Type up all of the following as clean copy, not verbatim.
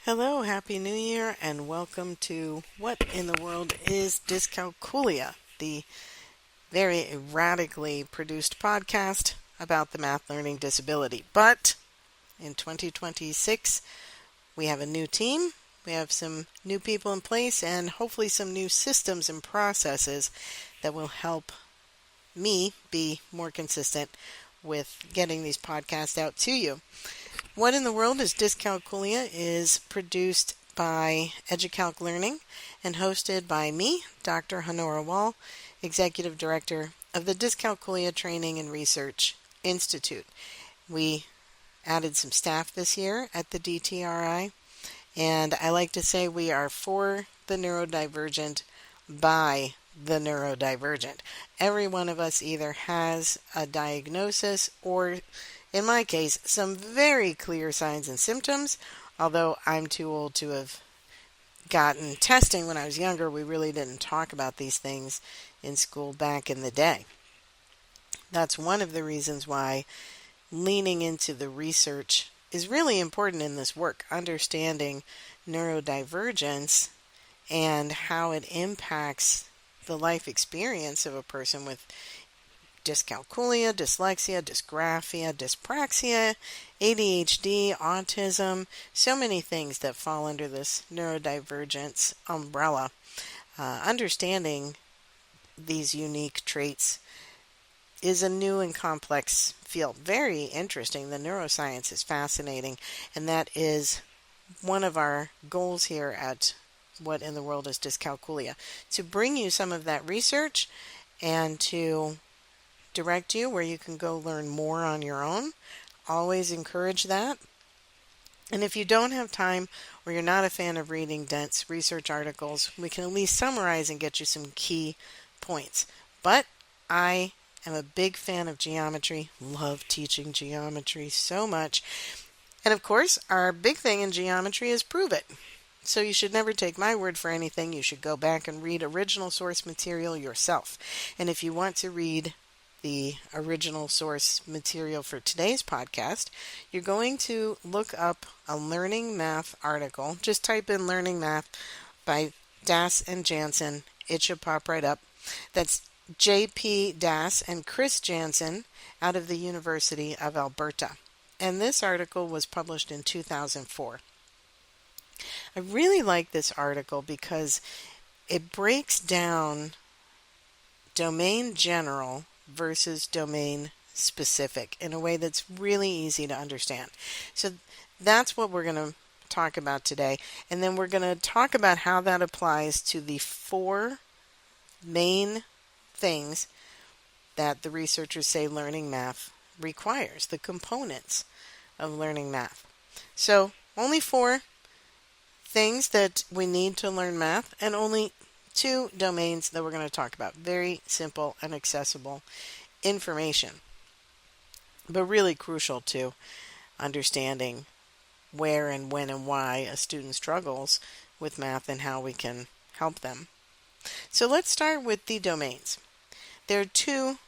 Hello, Happy New Year, and welcome to What in the World is Dyscalculia, the very erratically produced podcast about the math learning disability. But in 2026, we have a new team, we have some new people in place, and hopefully some new systems and processes that will help me be more consistent with getting these podcasts out to you. What in the World is Dyscalculia is produced by EduCalc Learning and hosted by me, Dr. Honora Wall, Executive Director of the Dyscalculia Training and Research Institute. We added some staff this year at the DTRI, and I like to say we are for the neurodivergent by the neurodivergent. Every one of us either has a diagnosis or, in my case, some very clear signs and symptoms. Although I'm too old to have gotten testing when I was younger, we really didn't talk about these things in school back in the day. That's one of the reasons why leaning into the research is really important in this work, understanding neurodivergence and how it impacts the life experience of a person with dyscalculia, dyslexia, dysgraphia, dyspraxia, ADHD, autism, so many things that fall under this neurodivergence umbrella. Understanding these unique traits is a new and complex field. Very interesting. The neuroscience is fascinating, and that is one of our goals here at What in the World is Dyscalculia, to bring you some of that research and to direct you where you can go learn more on your own. Always encourage that. And if you don't have time or you're not a fan of reading dense research articles, we can at least summarize and get you some key points. But I am a big fan of geometry, love teaching geometry so much. And of course, our big thing in geometry is prove it. So you should never take my word for anything. You should go back and read original source material yourself. And if you want to read the original source material for today's podcast, you're going to look up a Learning Math article. Just type in Learning Math by Das and Janzen. It should pop right up. That's J.P. Das and Chris Janzen out of the University of Alberta. And this article was published in 2004. I really like this article because it breaks down domain general versus domain specific in a way that's really easy to understand. So that's what we're going to talk about today. And then we're going to talk about how that applies to the four main things that the researchers say learning math requires, the components of learning math. So only four things that we need to learn math, and only two domains that we're going to talk about. Very simple and accessible information, but really crucial to understanding where and when and why a student struggles with math and how we can help them. So let's start with the domains. There are two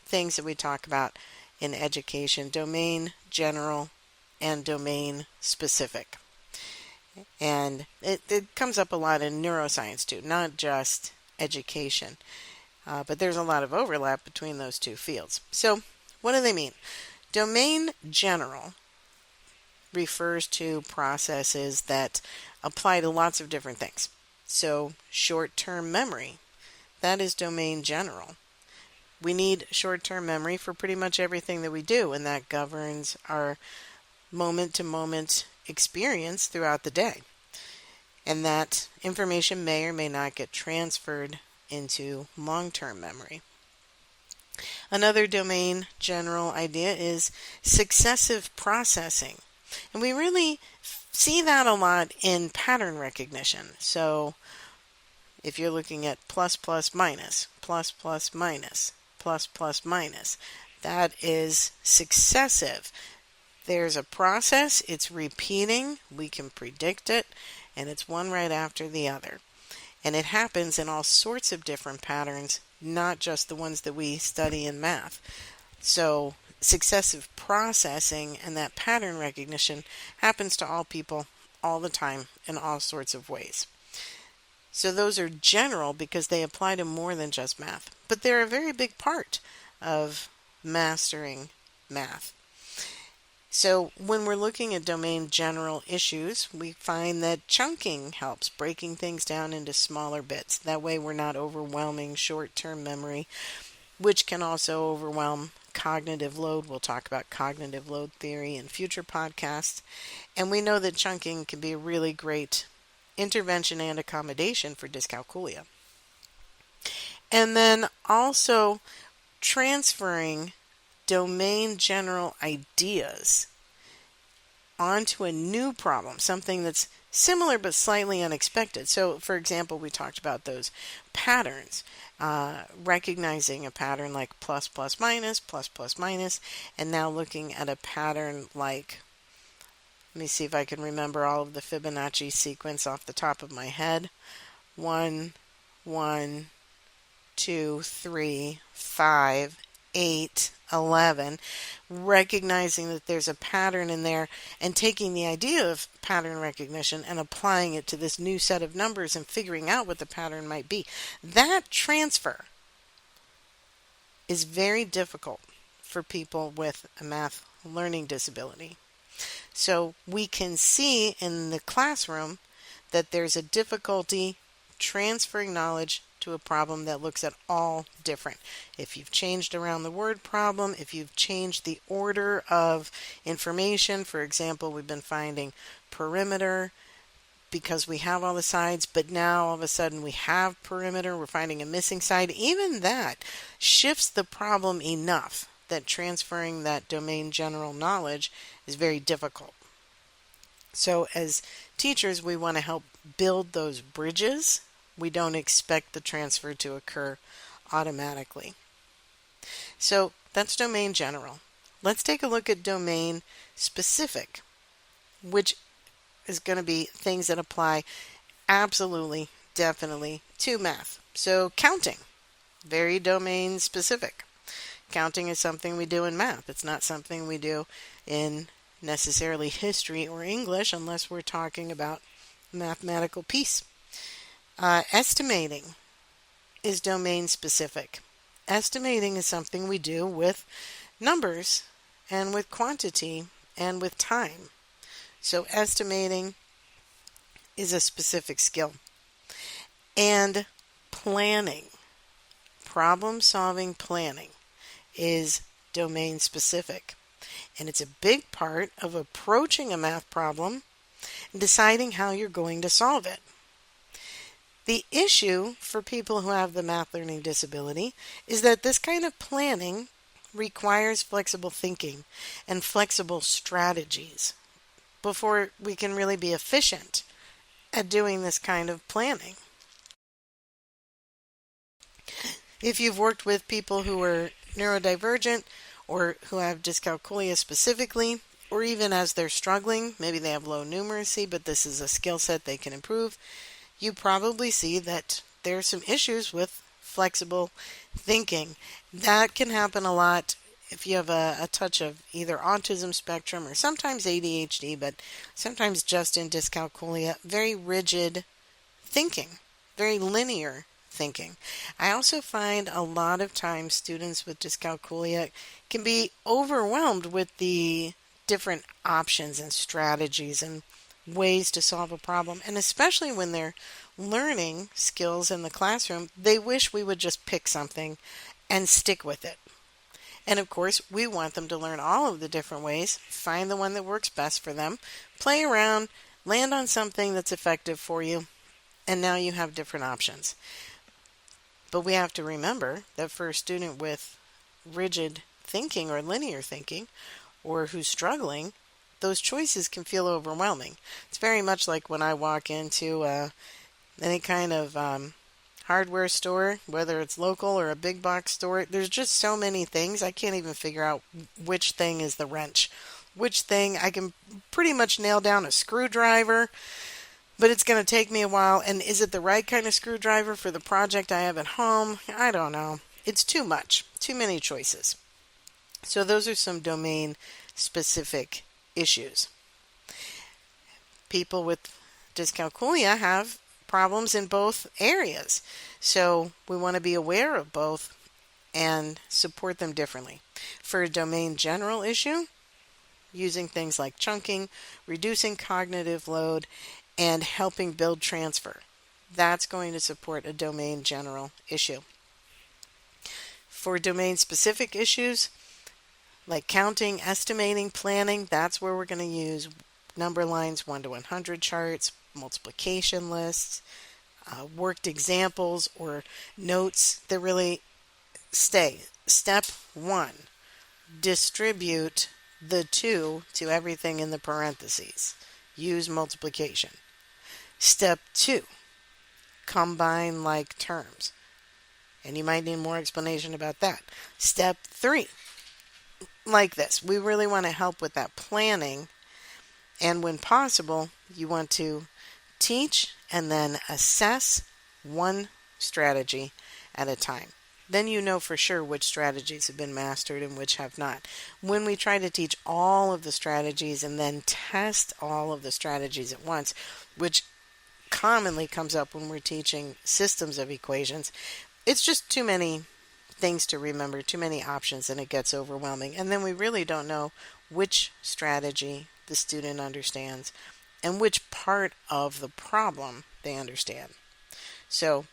things that we talk about in education: domain general and domain specific. And it comes up a lot in neuroscience too, not just education. But there's a lot of overlap between those two fields. So what do they mean? Domain general refers to processes that apply to lots of different things. So short-term memory, that is domain general. We need short-term memory for pretty much everything that we do, and that governs our moment-to-moment experience throughout the day. And that information may or may not get transferred into long-term memory. Another domain general idea is successive processing. And we really see that a lot in pattern recognition. So if you're looking at plus, plus, minus, plus, plus, minus, plus, plus, minus, that is successive. There's a process, it's repeating, we can predict it, and it's one right after the other. And it happens in all sorts of different patterns, not just the ones that we study in math. So successive processing and that pattern recognition happens to all people all the time in all sorts of ways. So those are general because they apply to more than just math, but they're a very big part of mastering math. So when we're looking at domain general issues, we find that chunking helps, breaking things down into smaller bits. That way we're not overwhelming short-term memory, which can also overwhelm cognitive load. We'll talk about cognitive load theory in future podcasts. And we know that chunking can be a really great intervention and accommodation for dyscalculia. And then also transferring domain general ideas onto a new problem, something that's similar but slightly unexpected. So, for example, we talked about those patterns, recognizing a pattern like plus, plus, minus, and now looking at a pattern like, let me see if I can remember all of the Fibonacci sequence off the top of my head. 1, 1, 2, 3, 5, 8, 11, recognizing that there's a pattern in there and taking the idea of pattern recognition and applying it to this new set of numbers and figuring out what the pattern might be. That transfer is very difficult for people with a math learning disability. So we can see in the classroom that there's a difficulty transferring knowledge to a problem that looks at all different. If you've changed around the word problem, if you've changed the order of information, for example, we've been finding perimeter because we have all the sides, but now all of a sudden we have perimeter, we're finding a missing side. Even that shifts the problem enough that transferring that domain general knowledge is very difficult. So as teachers, we want to help build those bridges. We don't expect the transfer to occur automatically. So that's domain general. Let's take a look at domain specific, which is going to be things that apply absolutely, definitely to math. So counting, very domain specific. Counting is something we do in math. It's not something we do in necessarily history or English unless we're talking about a mathematical piece. Estimating is domain specific. Estimating is something we do with numbers and with quantity and with time. So estimating is a specific skill. And planning, problem-solving planning, is domain specific. And it's a big part of approaching a math problem and deciding how you're going to solve it. The issue for people who have the math learning disability is that this kind of planning requires flexible thinking and flexible strategies before we can really be efficient at doing this kind of planning. If you've worked with people who are neurodivergent or who have dyscalculia specifically, or even as they're struggling, maybe they have low numeracy, but this is a skill set they can improve, you probably see that there are some issues with flexible thinking. That can happen a lot if you have a touch of either autism spectrum or sometimes ADHD, but sometimes just in dyscalculia, very rigid thinking, very linear thinking. I also find a lot of times students with dyscalculia can be overwhelmed with the different options and strategies and ways to solve a problem, and especially when they're learning skills in the classroom, they wish we would just pick something and stick with it. And of course, we want them to learn all of the different ways, find the one that works best for them, play around, land on something that's effective for you, and now you have different options. But we have to remember that for a student with rigid thinking or linear thinking, or who's struggling, those choices can feel overwhelming. It's very much like when I walk into any kind of hardware store, whether it's local or a big box store. There's just so many things. I can't even figure out which thing is the wrench. Which thing, I can pretty much nail down a screwdriver, but it's going to take me a while. And is it the right kind of screwdriver for the project I have at home? I don't know. It's too much. Too many choices. So those are some domain specific issues. people with dyscalculia have problems in both areas. So we want to be aware of both and support them differently. For a domain general issue, using things like chunking, reducing cognitive load, and helping build transfer. That's going to support a domain general issue. For domain specific issues, like counting, estimating, planning, that's where we're going to use number lines, 1 to 100 charts, multiplication lists, worked examples, or notes that really stay. Step 1, distribute the 2 to everything in the parentheses. Use multiplication. Step 2, combine like terms. And you might need more explanation about that. Step 3, like this. We really want to help with that planning. And when possible, you want to teach and then assess one strategy at a time. Then you know for sure which strategies have been mastered and which have not. When we try to teach all of the strategies and then test all of the strategies at once, which commonly comes up when we're teaching systems of equations, it's just too many things to remember, too many options, and it gets overwhelming. And then we really don't know which strategy the student understands and which part of the problem they understand. So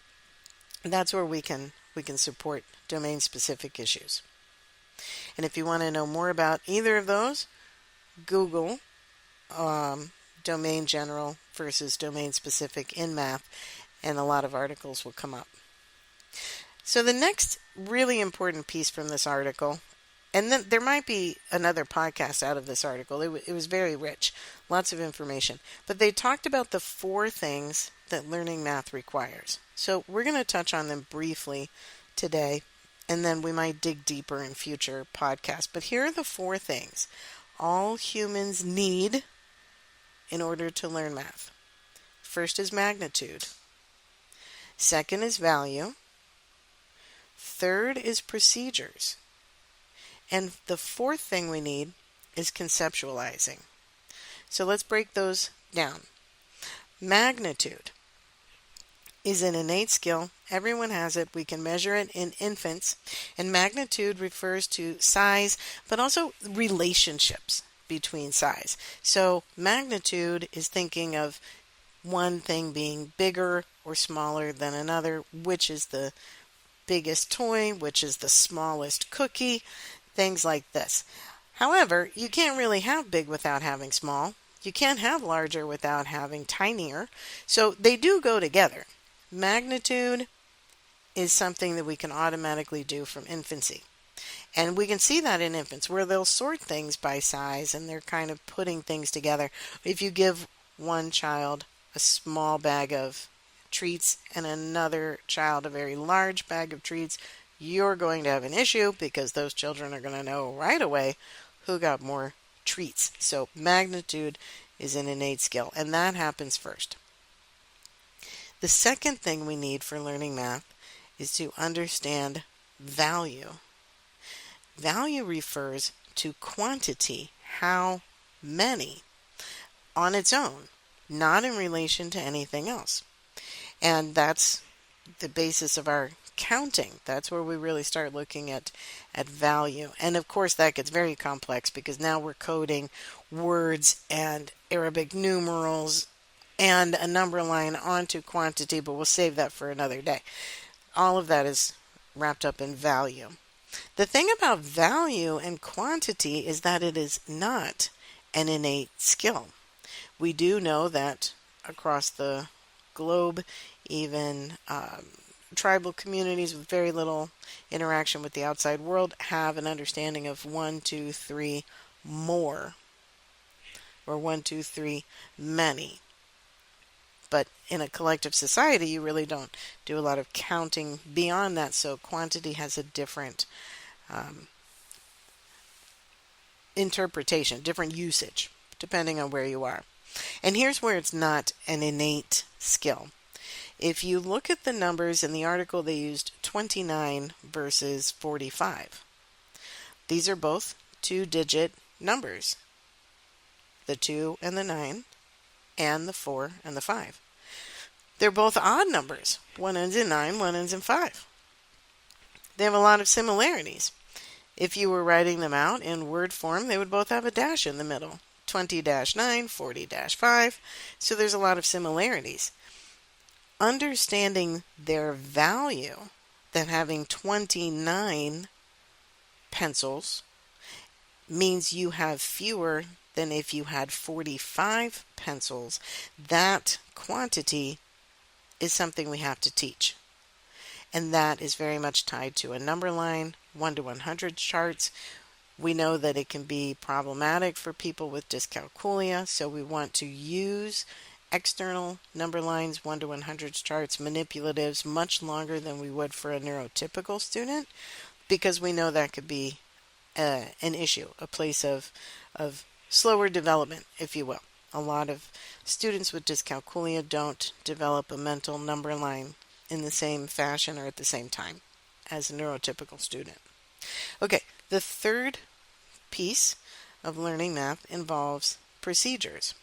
that's where we can support domain-specific issues. And if you want to know more about either of those, Google domain general versus domain-specific in math, and a lot of articles will come up. So the next really important piece from this article, and then there might be another podcast out of this article. It was very rich, lots of information. But they talked about the 4 things that learning math requires. So we're going to touch on them briefly today, and then we might dig deeper in future podcasts. But here are the 4 things all humans need in order to learn math. First is magnitude. Second is value. Third is procedures. And the 4th thing we need is conceptualizing. So let's break those down. Magnitude is an innate skill. Everyone has it. We can measure it in infants. And magnitude refers to size, but also relationships between size. So magnitude is thinking of one thing being bigger or smaller than another, which is the biggest toy, which is the smallest cookie, things like this. However, you can't really have big without having small. You can't have larger without having tinier. So they do go together. Magnitude is something that we can automatically do from infancy. And we can see that in infants where they'll sort things by size and they're kind of putting things together. If you give one child a small bag of treats and another child a very large bag of treats, you're going to have an issue because those children are going to know right away who got more treats. So magnitude is an innate skill, and that happens first. The second thing we need for learning math is to understand value. Value refers to quantity, how many, on its own, not in relation to anything else. And that's the basis of our counting. That's where we really start looking at value. And of course that gets very complex because now we're coding words and Arabic numerals and a number line onto quantity, but we'll save that for another day. All of that is wrapped up in value. The thing about value and quantity is that it is not an innate skill. We do know that across the globe, even tribal communities with very little interaction with the outside world have an understanding of 1, 2, 3 more, or 1, 2, 3 many. But in a collective society, you really don't do a lot of counting beyond that, so quantity has a different interpretation, different usage, depending on where you are. And here's where it's not an innate skill. If you look at the numbers in the article, they used 29 versus 45. These are both 2-digit numbers, the 2 and the 9. and the 4 and the 5. They're both odd numbers. One ends in 9, one ends in 5. They have a lot of similarities. If you were writing them out in word form, they would both have a dash in the middle. 20-9, 40-5. So there's a lot of similarities. Understanding their value, that having 29 pencils means you have fewer than if you had 45 pencils, that quantity is something we have to teach. And that is very much tied to a number line, 1 to 100 charts. We know that it can be problematic for people with dyscalculia, so we want to use external number lines, 1 to 100 charts, manipulatives, much longer than we would for a neurotypical student, because we know that could be an issue, a place of slower development, if you will. A lot of students with dyscalculia don't develop a mental number line in the same fashion or at the same time as a neurotypical student. Okay, the third piece of learning math involves procedures.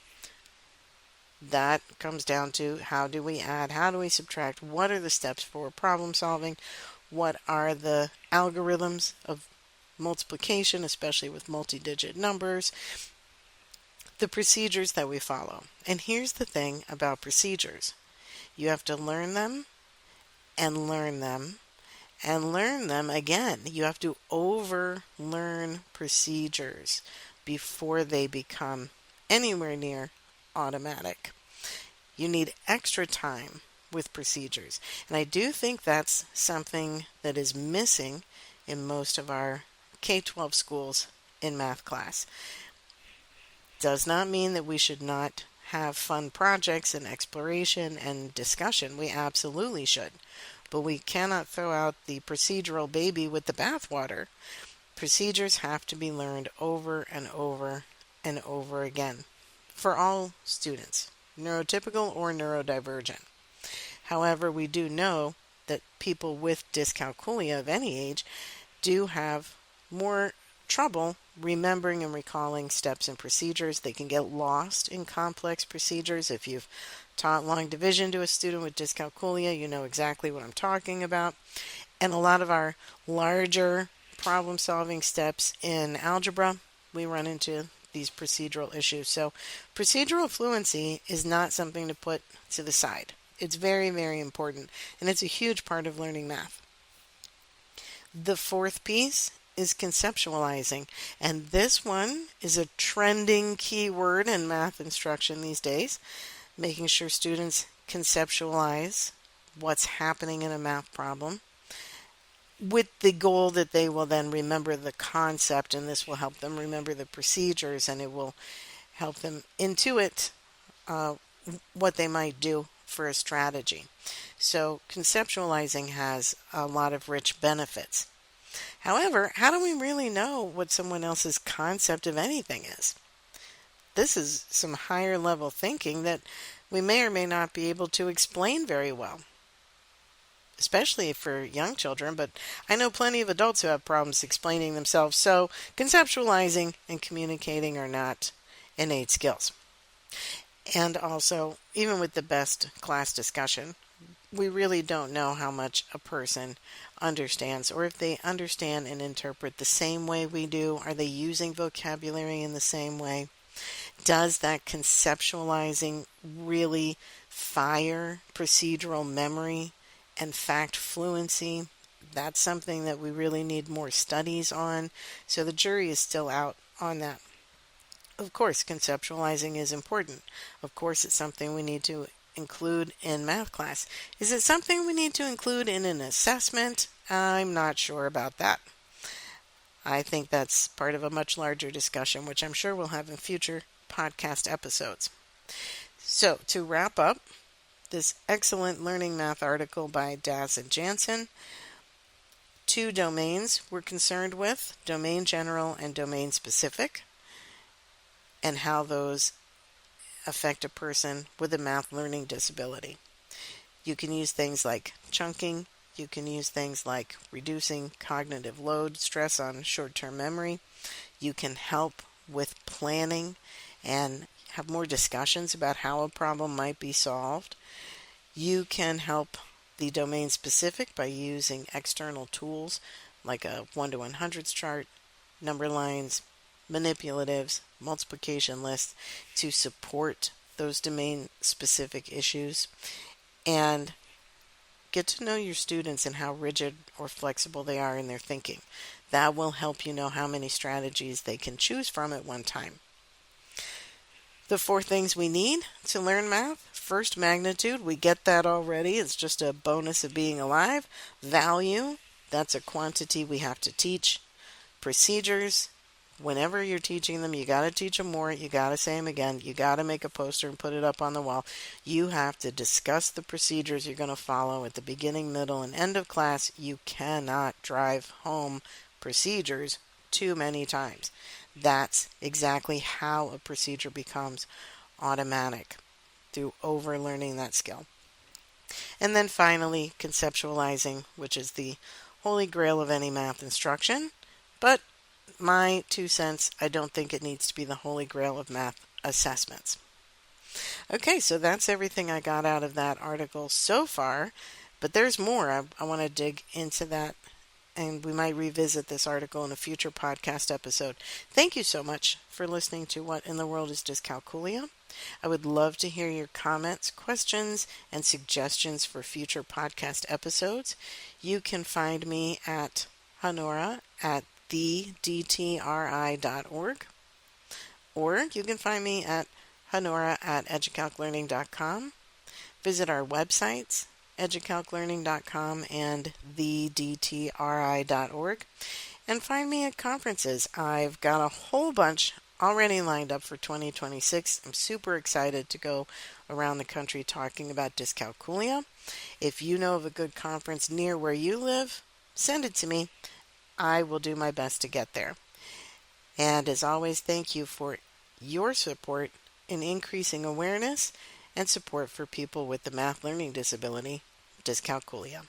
That comes down to how do we add, how do we subtract, what are the steps for problem solving, what are the algorithms of multiplication, especially with multi-digit numbers, the procedures that we follow. And here's the thing about procedures. You have to learn them and learn them and learn them again. You have to overlearn procedures before they become anywhere near automatic. You need extra time with procedures. And I do think that's something that is missing in most of our K-12 schools in math class. Does not mean that we should not have fun projects and exploration and discussion. We absolutely should. But we cannot throw out the procedural baby with the bathwater. Procedures have to be learned over and over and over again for all students, neurotypical or neurodivergent. However, we do know that people with dyscalculia of any age do have more trouble remembering and recalling steps and procedures. They can get lost in complex procedures. If you've taught long division to a student with dyscalculia, you know exactly what I'm talking about. And a lot of our larger problem-solving steps in algebra, we run into these procedural issues. So procedural fluency is not something to put to the side. It's very, very important, and it's a huge part of learning math. The fourth piece is conceptualizing, and this one is a trending keyword in math instruction these days, making sure students conceptualize what's happening in a math problem with the goal that they will then remember the concept, and this will help them remember the procedures, and it will help them intuit what they might do for a strategy. So conceptualizing has a lot of rich benefits. However, how do we really know what someone else's concept of anything is? This is some higher level thinking that we may or may not be able to explain very well, especially for young children, but I know plenty of adults who have problems explaining themselves, so conceptualizing and communicating are not innate skills. And also, even with the best class discussion, we really don't know how much a person understands, or if they understand and interpret the same way we do. Are they using vocabulary in the same way? Does that conceptualizing really fire procedural memory and fact fluency? That's something that we really need more studies on. So the jury is still out on that. Of course, conceptualizing is important. Of course, it's something we need to include in math class. Is it something we need to include in an assessment? I'm not sure about that. I think that's part of a much larger discussion, which I'm sure we'll have in future podcast episodes. So, to wrap up this excellent learning math article by Daz and Janzen, 2 domains we're concerned with, domain general and domain specific, and how those affect a person with a math learning disability. You can use things like chunking. You can use things like reducing cognitive load, stress on short-term memory. You can help with planning and have more discussions about how a problem might be solved. You can help the domain specific by using external tools like a 1 to 100s chart, number lines, manipulatives, multiplication lists to support those domain specific issues, and get to know your students and how rigid or flexible they are in their thinking. That will help you know how many strategies they can choose from at one time. The 4 things we need to learn math. First, magnitude. We get that already. It's just a bonus of being alive. Value. That's a quantity we have to teach. Procedures. Whenever you're teaching them, you got to teach them more. You got to say them again. You got to make a poster and put it up on the wall. You have to discuss the procedures you're going to follow at the beginning, middle, and end of class. You cannot drive home procedures too many times. That's exactly how a procedure becomes automatic, through overlearning that skill. And then finally, conceptualizing, which is the holy grail of any math instruction. But my 2 cents, I don't think it needs to be the holy grail of math assessments. Okay, so that's everything I got out of that article so far, but there's more. I want to dig into that, and we might revisit this article in a future podcast episode. Thank you so much for listening to What in the World is Dyscalculia? I would love to hear your comments, questions, and suggestions for future podcast episodes. You can find me at Honora at thedtri.org, or you can find me at Honora at educalclearning.com. Visit our websites, educalclearning.com and thedtri.org, and find me at conferences. I've got a whole bunch already lined up for 2026. I'm super excited to go around the country talking about dyscalculia. If you know of a good conference near where you live, send it to me. I will do my best to get there. And as always, thank you for your support in increasing awareness and support for people with the math learning disability, dyscalculia.